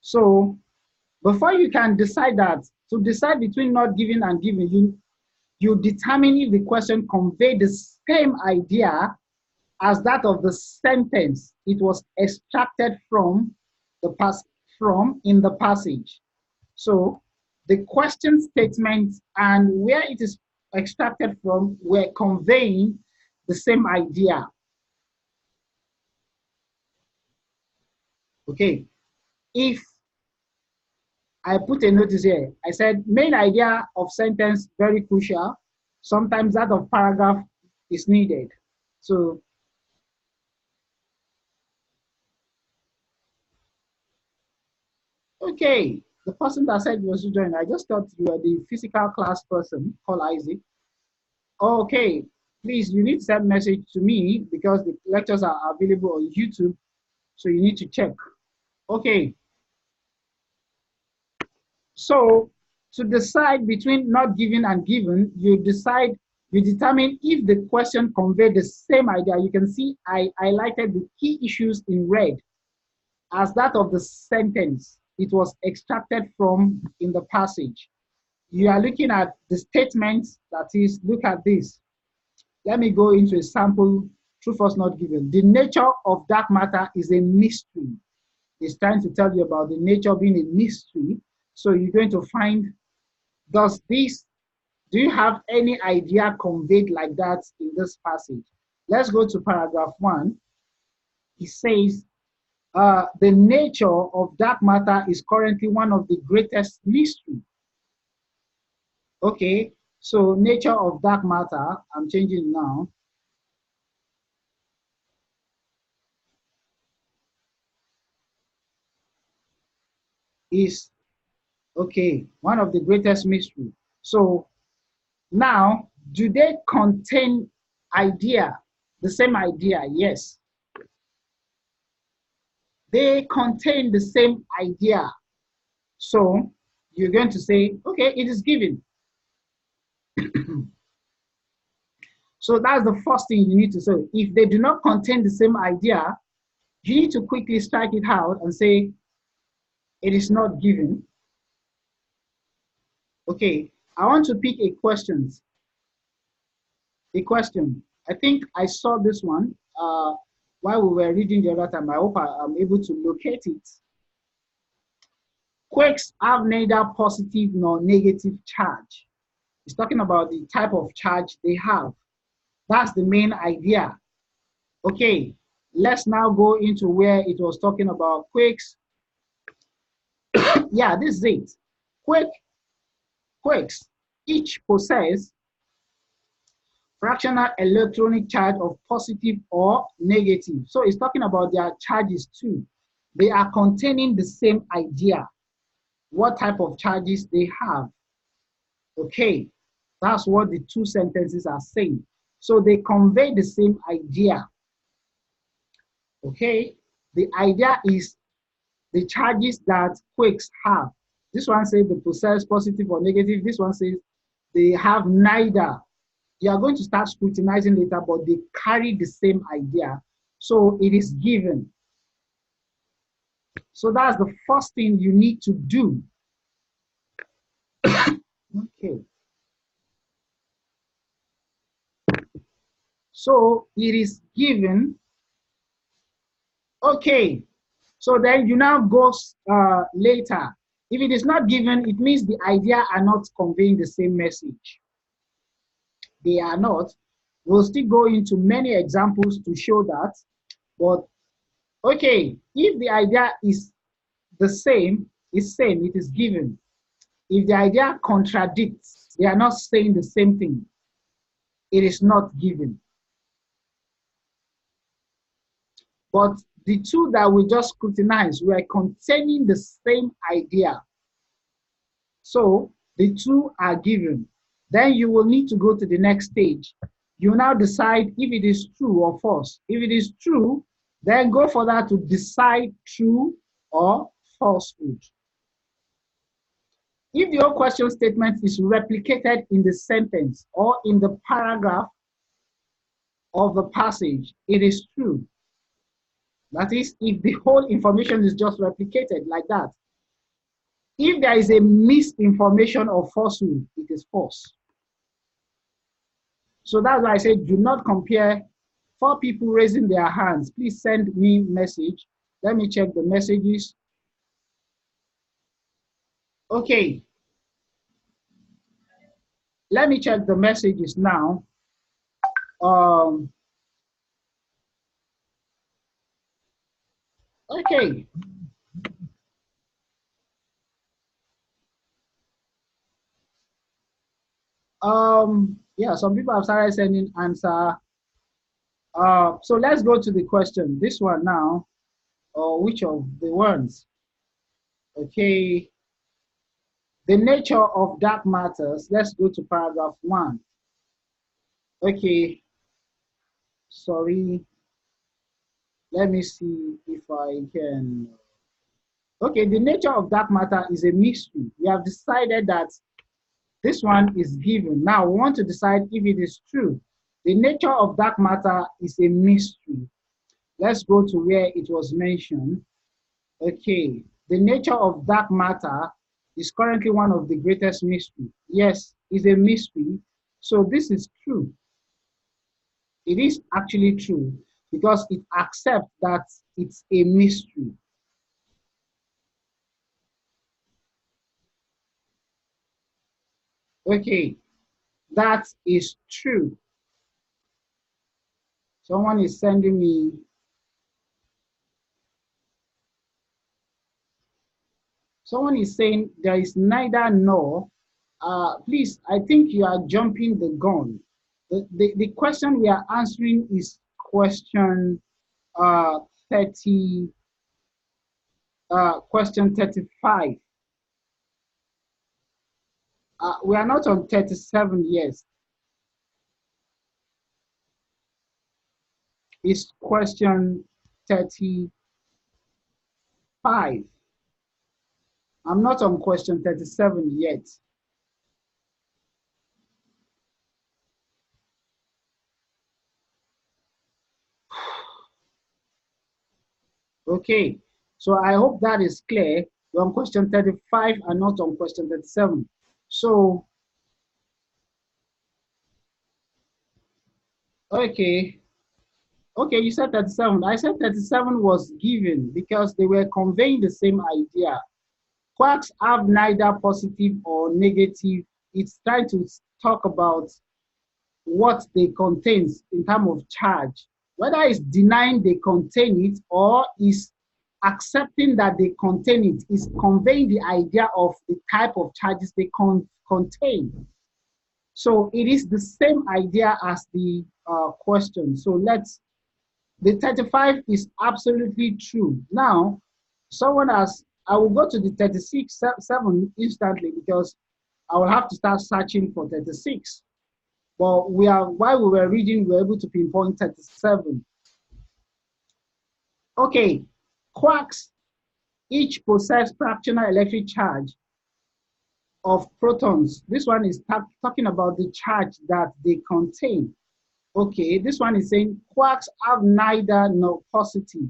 So before you can decide that, to decide between not given and given, you determine if the question conveyed the same idea as that of the sentence it was extracted from in the passage. So the question statement and where it is extracted from were conveying the same idea. Okay, if I put a notice here, I said main idea of sentence very crucial. Sometimes that of paragraph is needed. So okay, the person that said was to join, I just thought you were the physical class person called Isaac. Okay, please, you need to send message to me because the lectures are available on YouTube, so you need to check. Okay, so to decide between not given and given, you determine if the question conveyed the same idea. You can see I highlighted the key issues in red as that of the sentence it was extracted from in the passage. You are looking at the statement, that is, look at this. Let me go into a sample, true, false, not given. The nature of dark matter is a mystery. It's trying to tell you about the nature being a mystery. So you're going to find, do you have any idea conveyed like that in this passage? Let's go to paragraph 1. It says, the nature of dark matter is currently one of the greatest mysteries. Okay, so nature of dark matter, I'm changing now. Is, okay, one of the greatest mysteries. So now, do they contain idea, the same idea? Yes. They contain the same idea. So you're going to say, okay, it is given. So that's the first thing you need to say. If they do not contain the same idea, you need to quickly strike it out and say, it is not given. Okay, I want to pick a question. I think I saw this one while we were reading the other time. I hope I'm able to locate it. Quarks have neither positive nor negative charge. It's talking about the type of charge they have. That's the main idea. Okay, let's now go into where it was talking about quarks. Yeah, this is it. Quarks each possess fractional electronic charge of positive or negative. So it's talking about their charges too. They are containing the same idea, what type of charges they have. Okay, that's what the two sentences are saying. So they convey the same idea. Okay, the idea is the charges that quarks have. This one says they possess positive or negative. This one says they have neither. You are going to start scrutinizing later, but they carry the same idea. So it is given. So that's the first thing you need to do. Okay. So it is given. Okay. So then you now go later. If it is not given, it means the idea are not conveying the same message. They are not. We'll still go into many examples to show that. But okay, if the idea is the same, it is given. If the idea contradicts, they are not saying the same thing, it is not given. But the two that we just scrutinized were containing the same idea. So the two are given. Then you will need to go to the next stage. You now decide if it is true or false. If it is true, then go further to decide true or falsehood. If the whole question statement is replicated in the sentence or in the paragraph of the passage, it is true. That is, if the whole information is just replicated like that. If there is a misinformation or falsehood, it is false. So that's why I say do not compare. 4 people raising their hands. Please send me message. Let me check the messages. Okay. let me check the messages now. Um, okay. Yeah, some people have started sending answer. So let's go to the question. This one now, or which of the ones? Okay. The nature of dark matters. Let's go to paragraph 1. Okay. Sorry. Let me see if I can. Okay, the nature of dark matter is a mystery. We have decided that this one is given. Now we want to decide if it is true. The nature of dark matter is a mystery. Let's go to where it was mentioned. Okay, the nature of dark matter is currently one of the greatest mysteries. Yes, it's a mystery. So this is true. It is actually true because it accepts that it's a mystery. Okay, that is true. Someone is sending me. Someone is saying there is neither nor. Please, I think you are jumping the gun. The question we are answering is question 30, question 35. We are not on 37 yet. It's question 35. I'm not on question 37 yet. Okay, so I hope that is clear. We're on question 35 and not on question 37. So, okay. Okay, you said 37. I said 37 was given because they were conveying the same idea. Quarks have neither positive or negative. It's trying to talk about what they contain in terms of charge, whether it's denying they contain it or is accepting that they contain it, is conveying the idea of the type of charges they contain. So it is the same idea as the question. So the 35 is absolutely true. Now, someone has, I will go to the 36, 7 instantly because I will have to start searching for 36. But while we were reading, we were able to pinpoint 37. Okay, quarks each possess fractional electric charge of protons. This one is talking about the charge that they contain. Okay, this one is saying quarks have neither nor positive.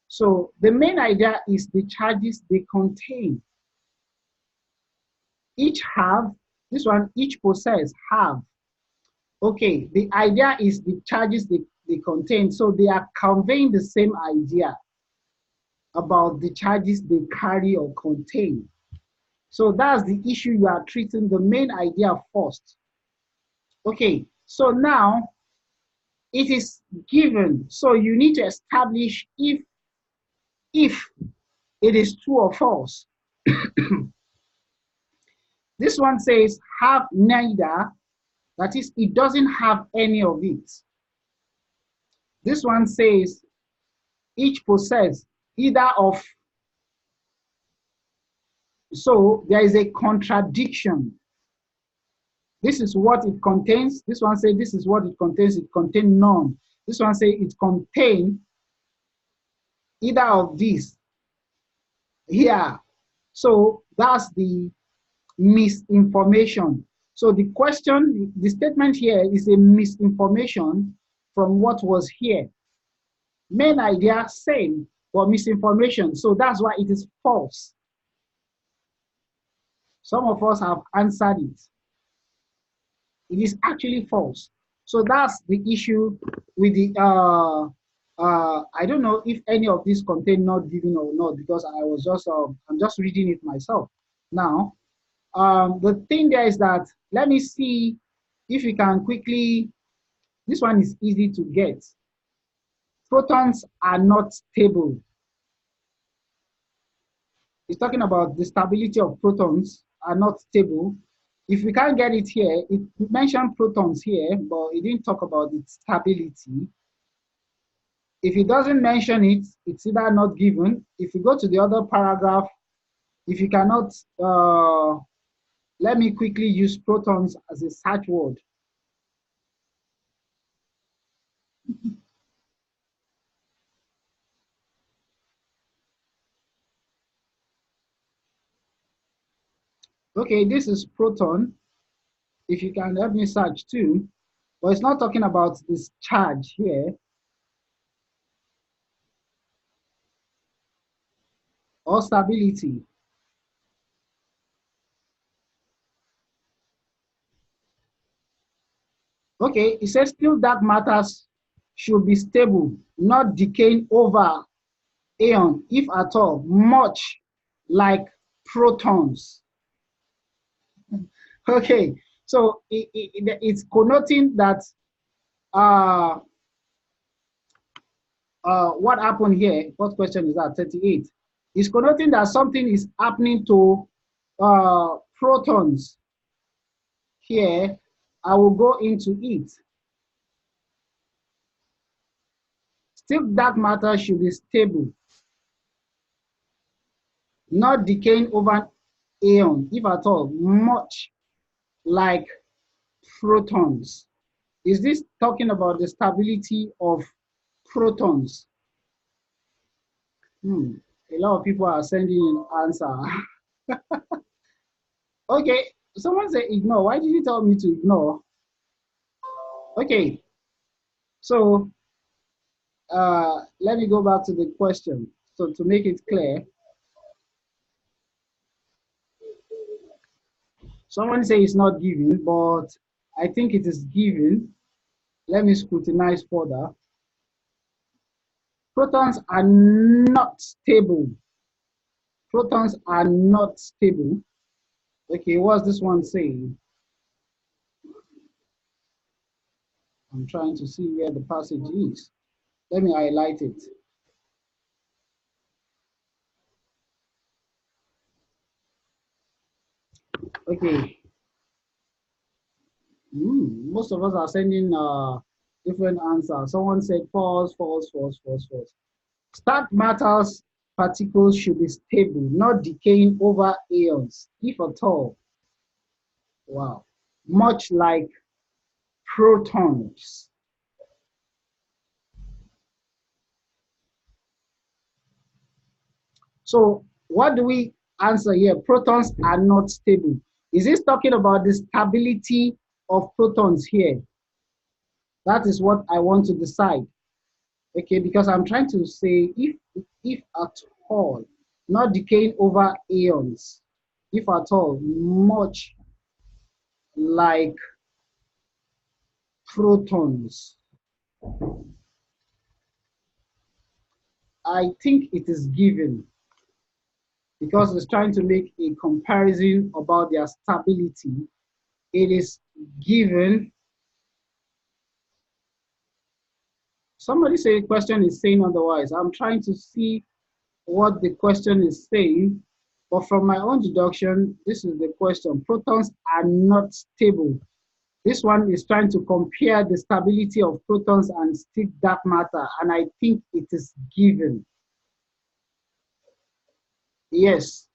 So the main idea is the charges they contain. Each have, this one, each possess, have. Okay, the idea is the charges they contain. So they are conveying the same idea about the charges they carry or contain. So that's the issue you are treating, the main idea first. Okay, so now it is given. So you need to establish if it is true or false. This one says have neither, that is, it doesn't have any of it. This one says each possess either of. So there is a contradiction. This is what it contains. This one says this is what it contains. It contains none. This one says it contains either of these here. So that's the misinformation. So the question, the statement here is a misinformation from what was here. Main idea same, but misinformation. So that's why it is false. Some of us have answered it. It is actually false. So that's the issue with the I don't know if any of these contain not given or not, because I was just I'm just reading it myself now. The thing there is that let me see if you can quickly, this one is easy to get. Protons are not stable. It's talking about the stability of protons are not stable. If we can't get it here, it mentioned protons here, but it didn't talk about its stability. If it doesn't mention it, it's either not given. If you go to the other paragraph, if you cannot, let me quickly use protons as a search word. Okay, this is proton. If you can help me search too, but it's not talking about this charge here or stability. Okay, it says still dark matters should be stable, not decaying over aeon, if at all, much like protons. Okay, so it's connoting that uh, what happened here, first question is at 38, is connoting that something is happening to protons. Here, I will go into it. Still dark matter should be stable, not decaying over aeon, if at all, much like protons. Is this talking about the stability of protons? A lot of people are sending in answer. Okay, someone said ignore. Why did you tell me to ignore? Okay, so let me go back to the question. So to make it clear, someone say it's not given, but I think it is given. Let me scrutinize further. Protons are not stable. Protons are not stable. Okay, what's this one saying? I'm trying to see where the passage is. Let me highlight it. Okay. Most of us are sending different answers. Someone said false, false, false, false, false. Stark matters particles should be stable, not decaying over aeons, if at all. Wow. Much like protons. So what do we answer here? Protons are not stable. Is this talking about the stability of protons here? That is what I want to decide. Okay, because I'm trying to say if at all, not decaying over aeons, if at all, much like protons. I think it is given because it's trying to make a comparison about their stability. It is given. Somebody say a question is saying otherwise. I'm trying to see what the question is saying, but from my own deduction, this is the question. Protons are not stable. This one is trying to compare the stability of protons and stick dark matter, and I think it is given. Yes,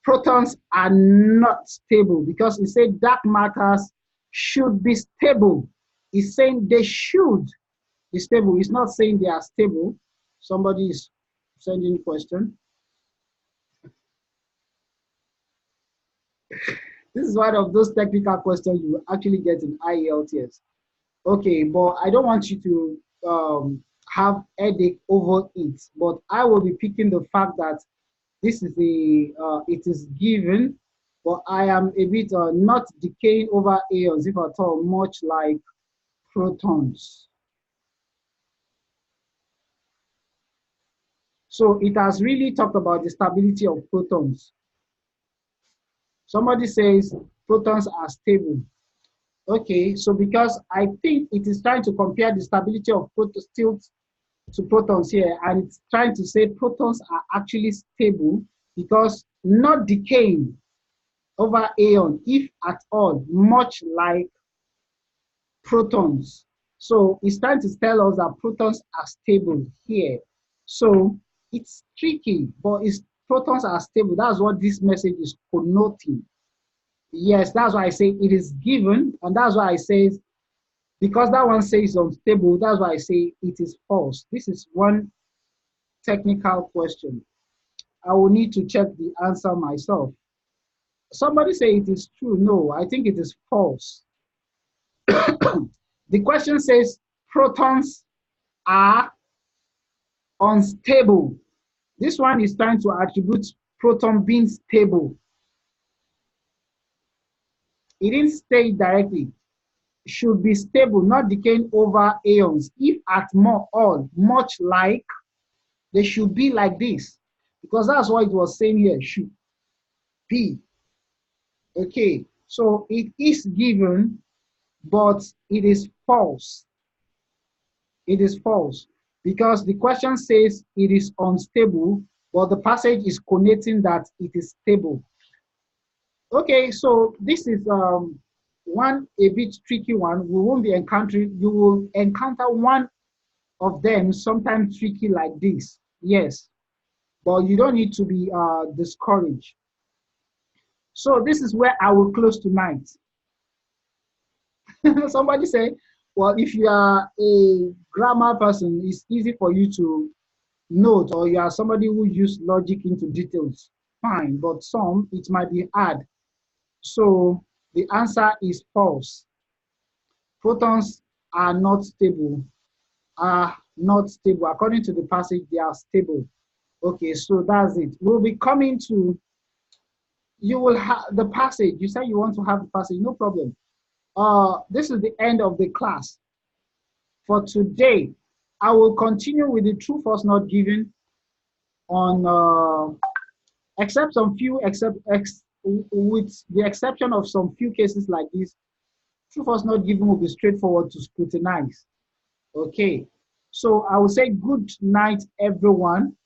protons are not stable because it said dark matters should be stable. It's saying they should be stable. It's not saying they are stable. Somebody is sending a question. This is one of those technical questions you actually get in IELTS. Okay, but I don't want you to have headache over it. But I will be picking the fact that this is it is given, but I am a bit not decaying over aeons, if at all, much like protons. So it has really talked about the stability of protons. Somebody says protons are stable. Okay, so because I think it is trying to compare the stability of protons to protons here, and it's trying to say protons are actually stable because not decaying over aeon, if at all, much like protons. So it's trying to tell us that protons are stable here. So it's tricky, but it's protons are stable. That's what this message is connoting. Yes, that's why I say it is given, and that's why I say, because that one says unstable, that's why I say it is false. This is one technical question. I will need to check the answer myself. Somebody say it is true. No, I think it is false. The question says protons are unstable. This one is trying to attribute proton being stable. It didn't say it directly. Should be stable, not decaying over aeons. If at more all, much like, they should be like this. Because that's what it was saying here, should be. Okay, so it is given, but it is false. It is false because the question says it is unstable, but the passage is connoting that it is stable. Okay, so this is one a bit tricky one. We won't be encountering, you will encounter one of them sometimes tricky like this. Yes, but you don't need to be discouraged. So this is where I will close tonight. Somebody say, well, if you are a grammar person, it's easy for you to note, or you are somebody who use logic into details, fine, but some, it might be hard. So the answer is false. Protons are not stable, According to the passage, they are stable. Okay, so that's it. We'll be coming to, you will have the passage. You say you want to have the passage, no problem. This is the end of the class. For today, I will continue with the true false not given on except some few with the exception of some few cases like this. True false not given will be straightforward to scrutinize. Okay, so I will say good night, everyone.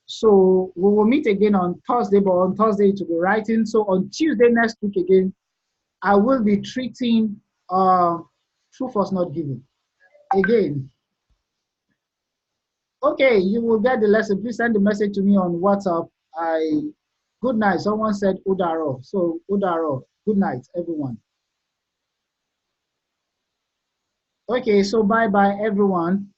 So we will meet again on Thursday, but on Thursday it will be writing. So on Tuesday next week again, I will be treating true false not given again. Okay, you will get the lesson. Please send the message to me on WhatsApp. Good night. Someone said Udaro. So Udaro. Good night, everyone. Okay, so bye-bye, everyone.